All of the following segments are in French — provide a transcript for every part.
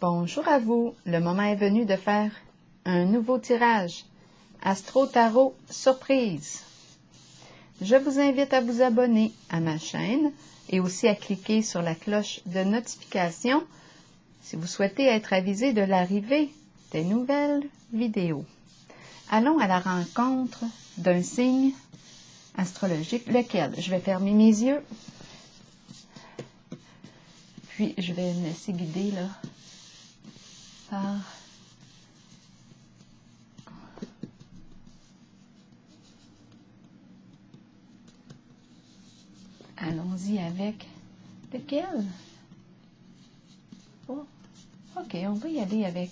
Bonjour à vous, le moment est venu de faire un nouveau tirage. Astro Tarot Surprise. Je vous invite à vous abonner à ma chaîne et aussi à cliquer sur la cloche de notification si vous souhaitez être avisé de l'arrivée des nouvelles vidéos. Allons à la rencontre d'un signe astrologique, lequel? Je vais fermer mes yeux, puis je vais me laisser guider là par allons-y avec lequel? Oh, ok, on va y aller avec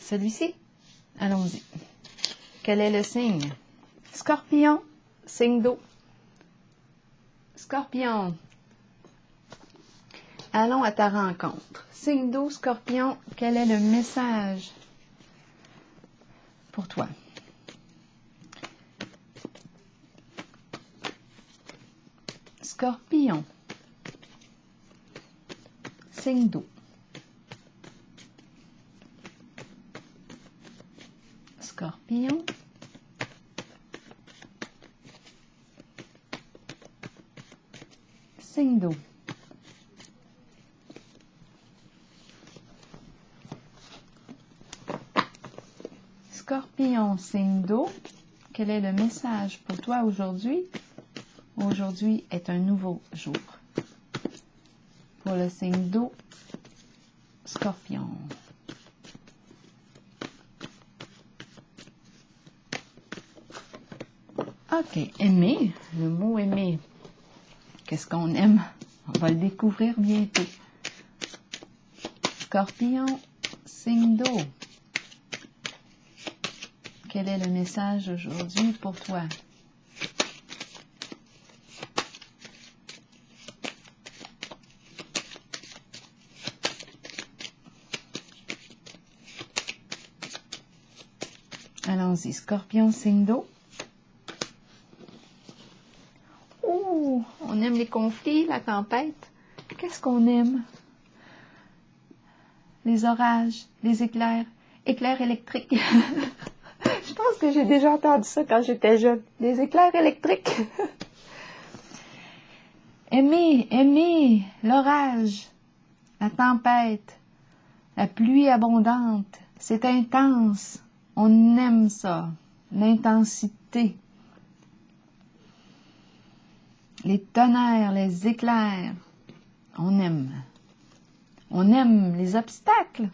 celui-ci. Allons-y. Quel est le signe? Scorpion, signe d'eau. Scorpion. Allons à ta rencontre. Signe d'eau, Scorpion, quel est le message pour toi? Scorpion. Signe d'eau. Scorpion. Signe d'eau. Scorpion, signe d'eau, quel est le message pour toi aujourd'hui? Aujourd'hui est un nouveau jour. Pour le signe d'eau, Scorpion. Ok, aimer, le mot aimer. Qu'est-ce qu'on aime? On va le découvrir bientôt. Scorpion, signe d'eau. Quel est le message aujourd'hui pour toi? Allons-y, Scorpion, signe d'eau. Oh, on aime les conflits, la tempête. Qu'est-ce qu'on aime? Les orages, les éclairs, éclairs électriques. Je pense que j'ai déjà entendu ça quand j'étais jeune. Les éclairs électriques. Aimer l'orage, la tempête, la pluie abondante. C'est intense. On aime ça. L'intensité. Les tonnerres, les éclairs. On aime. On aime les obstacles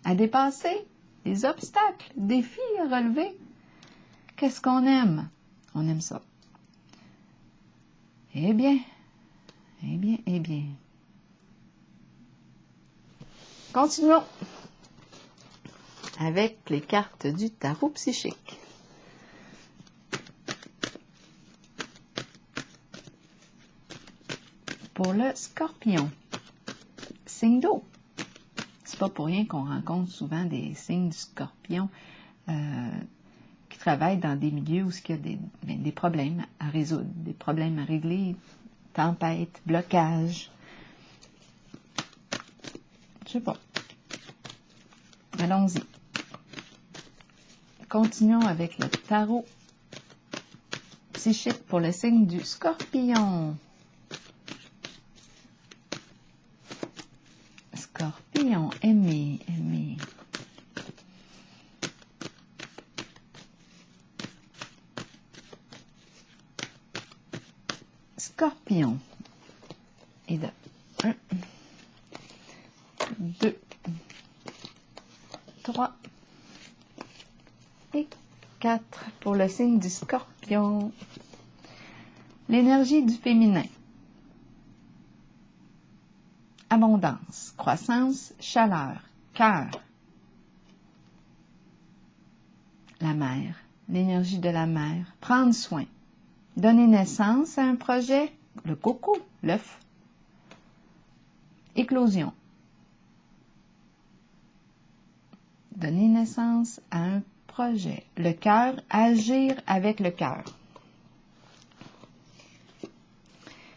à dépasser. Les obstacles, défis à relever. Qu'est-ce qu'on aime? On aime ça. Eh bien. Continuons avec les cartes du tarot psychique. Pour le Scorpion, signe d'eau. C'est pas pour rien qu'on rencontre souvent des signes du Scorpion qui travaillent dans des milieux où il y a des problèmes à résoudre, des problèmes à régler, tempête, blocage. Je sais pas. Allons-y. Continuons avec le tarot psychique pour le signe du Scorpion. Scorpion, aimer. Scorpion. Et de 1, 2, 3 et 4 pour le signe du Scorpion. L'énergie du féminin. Abondance, croissance, chaleur, cœur. La mer, l'énergie de la mer, prendre soin. Donner naissance à un projet, le coco, l'œuf. Éclosion. Donner naissance à un projet. Le cœur, agir avec le cœur.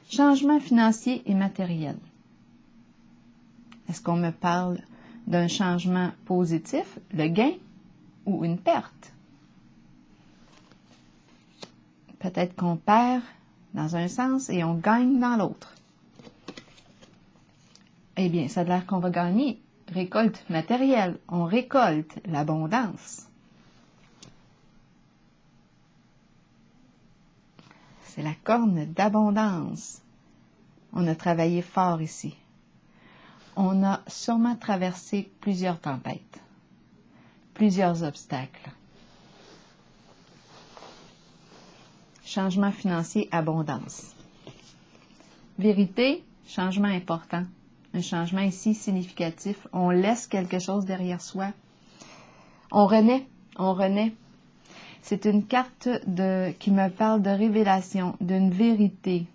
Changement financier et matériel. Est-ce qu'on me parle d'un changement positif, le gain, ou une perte? Peut-être qu'on perd dans un sens et on gagne dans l'autre. Eh bien, ça a l'air qu'on va gagner. Récolte matérielle. On récolte l'abondance. C'est la corne d'abondance. On a travaillé fort ici. On a sûrement traversé plusieurs tempêtes, plusieurs obstacles. Changement financier, abondance. Vérité, changement important. Un changement ici significatif. On laisse quelque chose derrière soi. On renaît, on renaît. C'est une carte qui me parle de révélation, d'une vérité.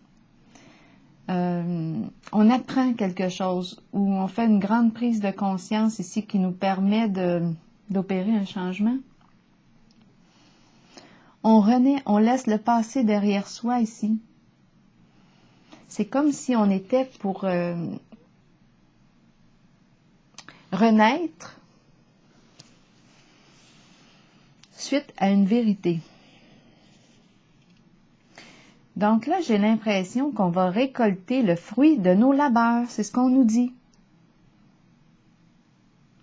On apprend quelque chose ou on fait une grande prise de conscience ici qui nous permet d'opérer un changement. On renaît, on laisse le passé derrière soi ici. C'est comme si on était pour renaître suite à une vérité. Donc là, j'ai l'impression qu'on va récolter le fruit de nos labeurs. C'est ce qu'on nous dit.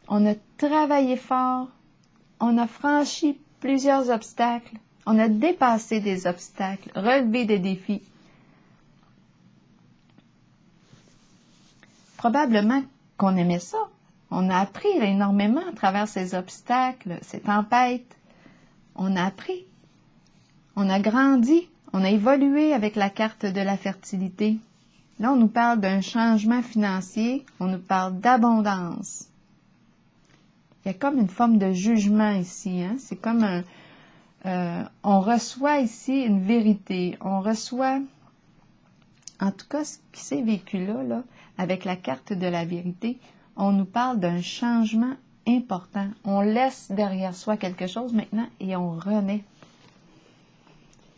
On a travaillé fort. On a franchi plusieurs obstacles. On a dépassé des obstacles, relevé des défis. Probablement qu'on aimait ça. On a appris énormément à travers ces obstacles, ces tempêtes. On a appris. On a grandi. On a évolué avec la carte de la fertilité. Là, on nous parle d'un changement financier. On nous parle d'abondance. Il y a comme une forme de jugement ici. Hein? C'est comme on reçoit ici une vérité. On reçoit, en tout cas, ce qui s'est vécu là, avec la carte de la vérité, on nous parle d'un changement important. On laisse derrière soi quelque chose maintenant et on renaît.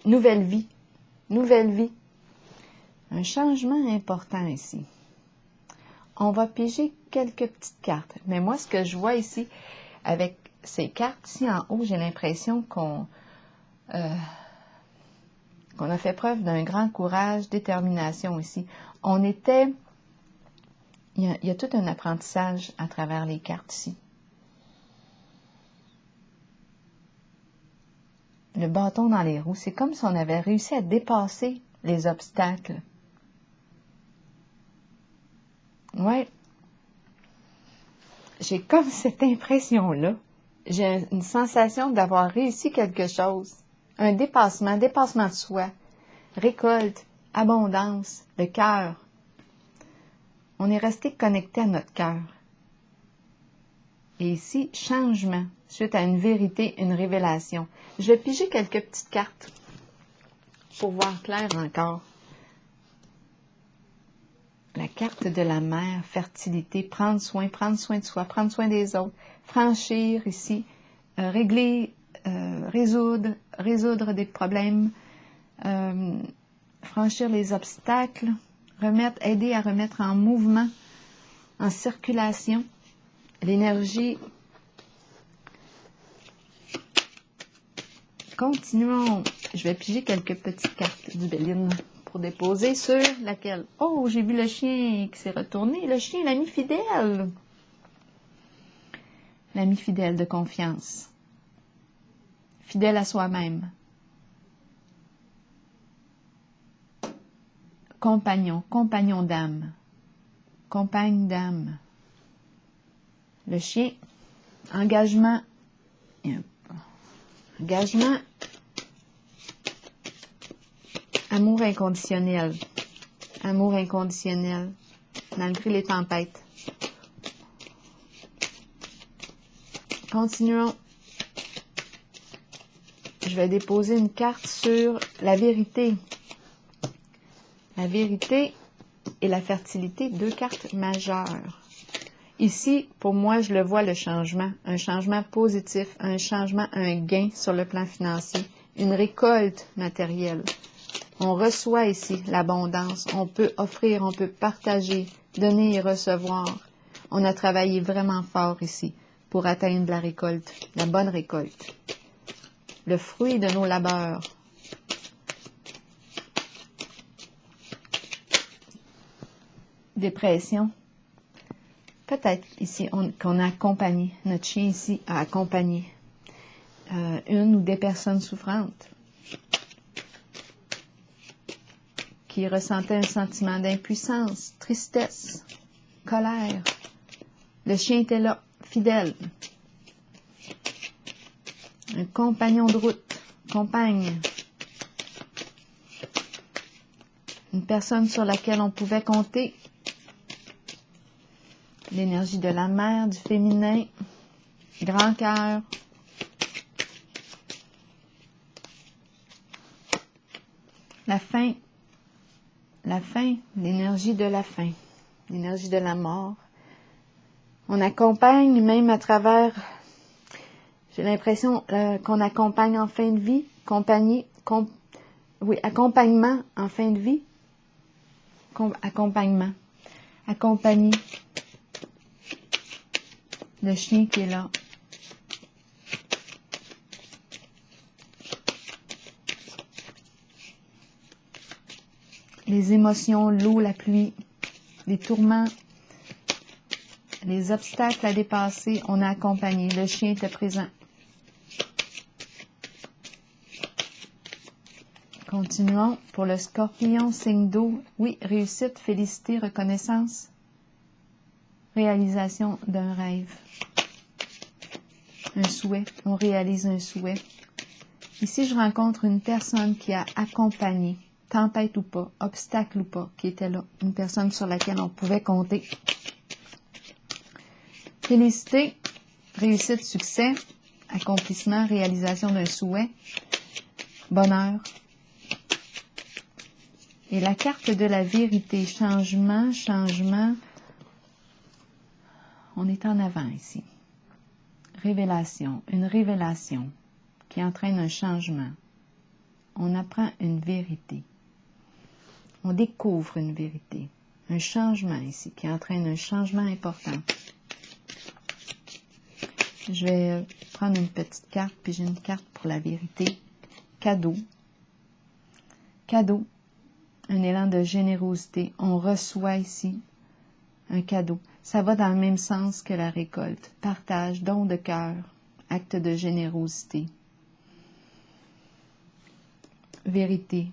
Nouvelle vie. Nouvelle vie. Un changement important ici. On va piger quelques petites cartes. Mais moi, ce que je vois ici, avec ces cartes ici en haut, j'ai l'impression qu'on a fait preuve d'un grand courage, détermination ici. Il y a tout un apprentissage à travers les cartes ici. Le bâton dans les roues, c'est comme si on avait réussi à dépasser les obstacles. Ouais. J'ai comme cette impression-là. J'ai une sensation d'avoir réussi quelque chose. Un dépassement de soi. Récolte, abondance, le cœur. On est resté connecté à notre cœur. Et ici, changement, suite à une vérité, une révélation. Je vais piger quelques petites cartes pour voir clair encore. La carte de la mère, fertilité, prendre soin de soi, prendre soin des autres, franchir ici, régler, résoudre des problèmes, franchir les obstacles, aider à remettre en mouvement, en circulation, l'énergie. Continuons. Je vais piger quelques petites cartes du Béline pour déposer sur laquelle. Oh, j'ai vu le chien qui s'est retourné. Le chien, l'ami fidèle. L'ami fidèle de confiance. Fidèle à soi-même. Compagnon d'âme. Compagne d'âme. Le chien, engagement, amour inconditionnel, malgré les tempêtes. Continuons. Je vais déposer une carte sur la vérité. La vérité et la fertilité, deux cartes majeures. Ici, pour moi, je le vois, le changement. Un changement positif, un changement, un gain sur le plan financier, une récolte matérielle. On reçoit ici l'abondance. On peut offrir, on peut partager, donner et recevoir. On a travaillé vraiment fort ici pour atteindre la récolte, la bonne récolte. Le fruit de nos labeurs. Dépression. Peut-être ici qu'on a accompagné, notre chien ici a accompagné une ou des personnes souffrantes qui ressentaient un sentiment d'impuissance, tristesse, colère. Le chien était là, fidèle. Un compagnon de route, compagne. Une personne sur laquelle on pouvait compter. L'énergie de la mère, du féminin, grand cœur. La faim, l'énergie de la faim, l'énergie de la mort. On accompagne même à travers, j'ai l'impression qu'on accompagne en fin de vie, accompagnement en fin de vie, accompagnement, accompagner le chien qui est là. Les émotions, l'eau, la pluie, les tourments, les obstacles à dépasser, on a accompagné. Le chien était présent. Continuons. Pour le scorpion, signe d'eau. Oui, réussite, félicité, reconnaissance. Réalisation d'un rêve. Un souhait. On réalise un souhait. Ici, je rencontre une personne qui a accompagné. Tempête ou pas, obstacle ou pas, qui était là. Une personne sur laquelle on pouvait compter. Félicité, réussite, succès, accomplissement, réalisation d'un souhait, bonheur. Et la carte de la vérité, changement, on est en avant ici. Révélation, une révélation qui entraîne un changement. On apprend une vérité. On découvre une vérité, un changement ici qui entraîne un changement important. Je vais prendre une petite carte, puis j'ai une carte pour la vérité. Cadeau. Cadeau. Un élan de générosité. On reçoit ici un cadeau. Ça va dans le même sens que la récolte. Partage, don de cœur, acte de générosité. Vérité.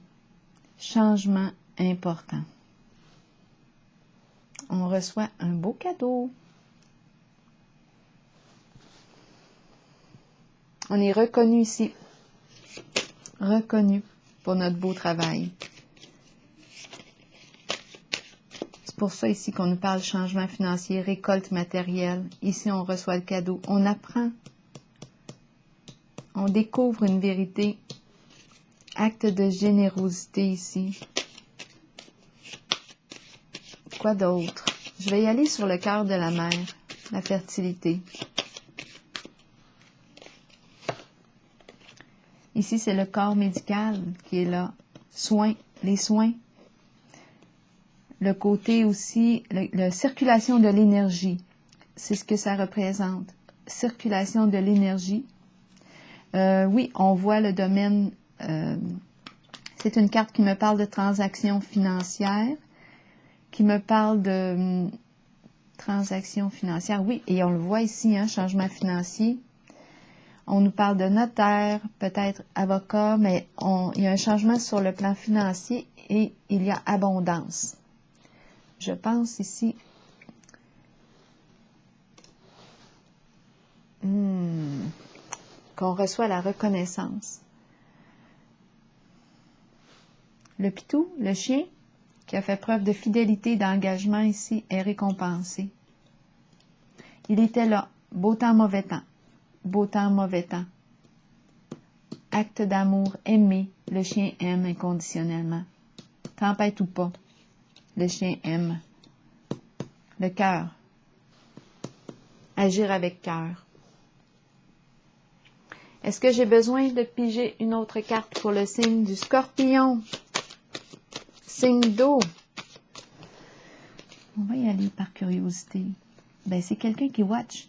Changement important. On reçoit un beau cadeau. On est reconnu ici. Reconnu pour notre beau travail. C'est pour ça ici qu'on nous parle changement financier, récolte matérielle. Ici, on reçoit le cadeau. On apprend. On découvre une vérité. Acte de générosité ici. Quoi d'autre? Je vais y aller sur le cœur de la mère, la fertilité. Ici, c'est le corps médical qui est là. Soins, les soins. Le côté aussi, la circulation de l'énergie. C'est ce que ça représente. Circulation de l'énergie. Oui, on voit le domaine. C'est une carte qui me parle de transactions financières. Qui me parle de transactions financières. Oui, et on le voit ici, hein, changement financier. On nous parle de notaire, peut-être avocat, mais il y a un changement sur le plan financier et il y a abondance. Je pense ici qu'on reçoit la reconnaissance. Le pitou, le chien, qui a fait preuve de fidélité et d'engagement ici, est récompensé. Il était là, beau temps, mauvais temps. Beau temps, mauvais temps. Acte d'amour, aimer. Le chien aime inconditionnellement. Tempête ou pas, le chien aime. Le cœur. Agir avec cœur. Est-ce que j'ai besoin de piger une autre carte pour le signe du scorpion? Signe d'eau. On va y aller par curiosité. Ben, c'est quelqu'un qui watch.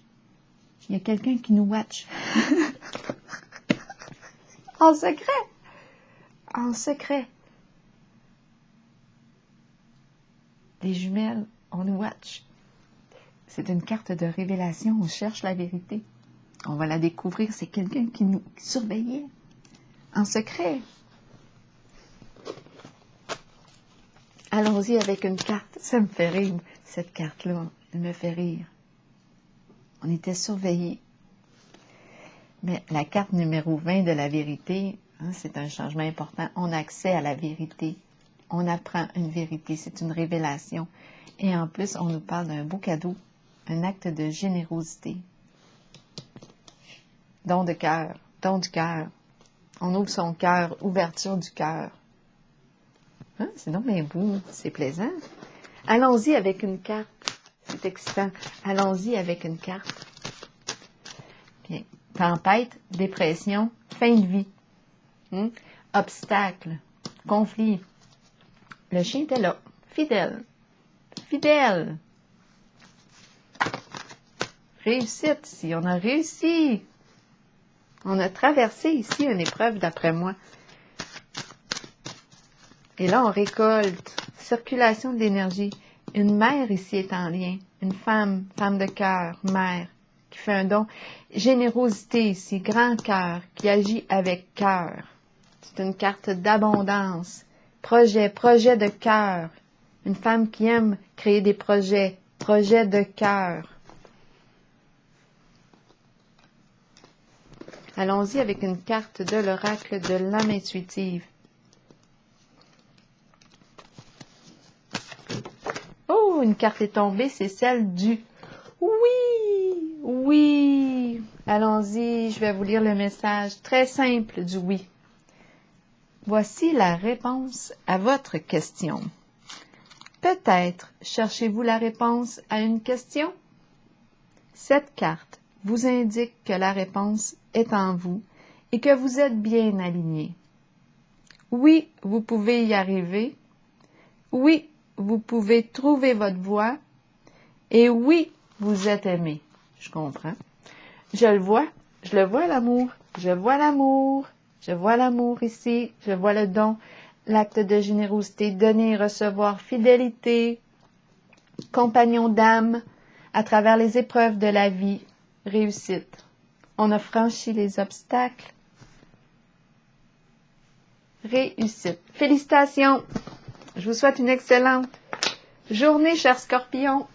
Il y a quelqu'un qui nous watch. En secret. En secret. Les jumelles, on nous watch. C'est une carte de révélation. On cherche la vérité. On va la découvrir. C'est quelqu'un qui nous surveillait. En secret. Allons-y avec une carte. Ça me fait rire, cette carte-là. Elle me fait rire. On était surveillés. Mais la carte numéro 20 de la vérité, c'est un changement important. On a accès à la vérité. On apprend une vérité. C'est une révélation. Et en plus, on nous parle d'un beau cadeau. Un acte de générosité. Don de cœur. Don du cœur. On ouvre son cœur. Ouverture du cœur. C'est donc bien beau. C'est plaisant. Allons-y avec une carte. C'est excitant. Allons-y avec une carte. Bien. Tempête, dépression, fin de vie. Obstacle, conflit. Le chien était là. Fidèle. Fidèle. Réussite ici. On a réussi. On a traversé ici une épreuve d'après moi. Et là, on récolte. Circulation de l'énergie. Une mère ici est en lien. Une femme, femme de cœur, mère, qui fait un don. Générosité ici, grand cœur, qui agit avec cœur. C'est une carte d'abondance. Projet, projet de cœur. Une femme qui aime créer des projets, projet de cœur. Allons-y avec une carte de l'oracle de l'âme intuitive. Oh, une carte est tombée, c'est celle du oui, oui. Allons-y, je vais vous lire le message très simple du oui. Voici la réponse à votre question. Peut-être cherchez-vous la réponse à une question? Cette carte vous indique que la réponse est en vous et que vous êtes bien aligné. Oui, vous pouvez y arriver. Oui, vous pouvez trouver votre voie. Et oui, vous êtes aimé. Je comprends. Je le vois l'amour. Je vois l'amour. Je vois l'amour ici. Je vois le don, l'acte de générosité, donner et recevoir, fidélité, compagnon d'âme à travers les épreuves de la vie, réussite. On a franchi les obstacles. Réussite. Félicitations. Je vous souhaite une excellente journée, chers scorpions.